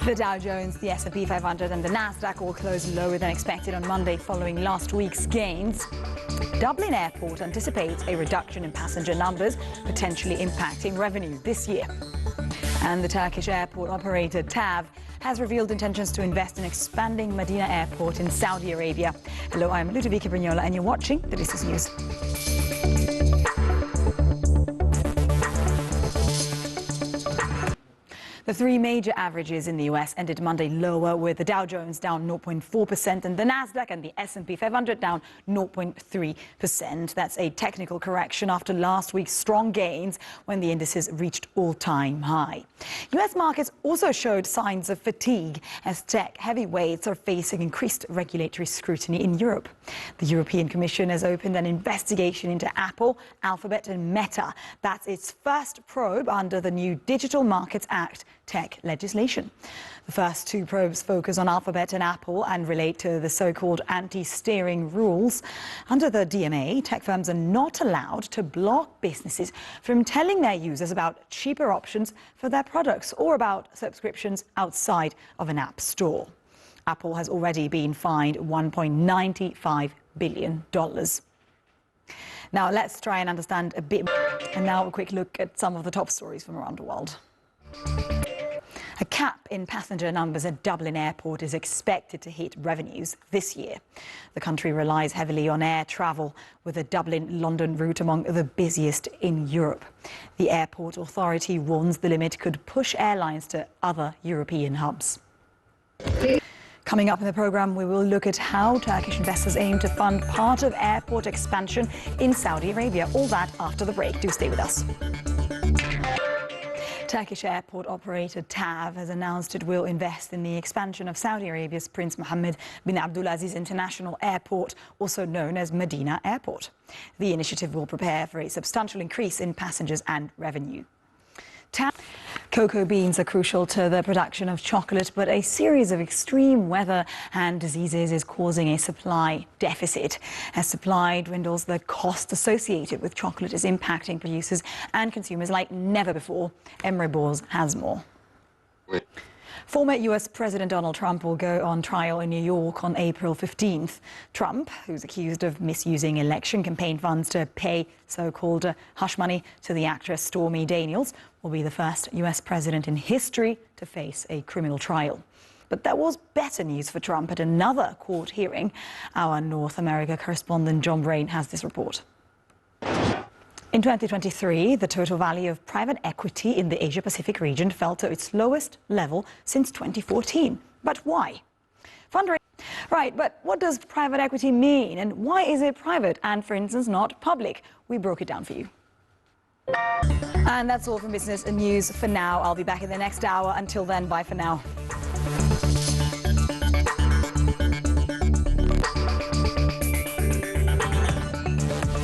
The Dow Jones, the S&P 500 and the Nasdaq all closed lower than expected on Monday following last week's gains. Dublin Airport anticipates a reduction in passenger numbers, potentially impacting revenue this year. And the Turkish airport operator TAV has revealed intentions to invest in expanding Medina Airport in Saudi Arabia. Hello, I'm Ludovica Brignola and you're watching the This Is News. The three major averages in the U.S. ended Monday lower, with the Dow Jones down 0.4% and the Nasdaq and the S&P 500 down 0.3%. That's a technical correction after last week's strong gains when the indices reached all-time high. U.S. markets also showed signs of fatigue as tech heavyweights are facing increased regulatory scrutiny in Europe. The European Commission has opened an investigation into Apple, Alphabet and Meta. That's its first probe under the new Digital Markets Act tech legislation. The first two probes focus on Alphabet and Apple and relate to the so-called anti-steering rules. Under the DMA, tech firms are not allowed to block businesses from telling their users about cheaper options for their products or about subscriptions outside of an app store. Apple has already been fined $1.95 billion. Now let's try and understand a bit more. And now a quick look at some of the top stories from around the world. A cap in passenger numbers at Dublin Airport is expected to hit revenues this year. The country relies heavily on air travel, with the Dublin-London route among the busiest in Europe. The airport authority warns the limit could push airlines to other European hubs. Coming up in the programme, we will look at how Turkish investors aim to fund part of airport expansion in Saudi Arabia. All that after the break. Do stay with us. Turkish airport operator TAV has announced it will invest in the expansion of Saudi Arabia's Prince Mohammed bin Abdulaziz International Airport, also known as Medina Airport. The initiative will prepare for a substantial increase in passengers and revenue. Cocoa beans are crucial to the production of chocolate, but a series of extreme weather and diseases is causing a supply deficit. As supply dwindles, the cost associated with chocolate is impacting producers and consumers like never before. Emre Boz has more. Former U.S. President Donald Trump will go on trial in New York on April 15th. Trump, who's accused of misusing election campaign funds to pay so-called hush money to the actress Stormy Daniels, will be the first U.S. president in history to face a criminal trial. But there was better news for Trump at another court hearing. Our North America correspondent John Brain has this report. In 2023, the total value of private equity in the Asia-Pacific region fell to its lowest level since 2014. But why? Fundraising. Right, but what does private equity mean and why is it private and, for instance, not public? We broke it down for you. And that's all from Business and News for now. I'll be back in the next hour. Until then, bye for now.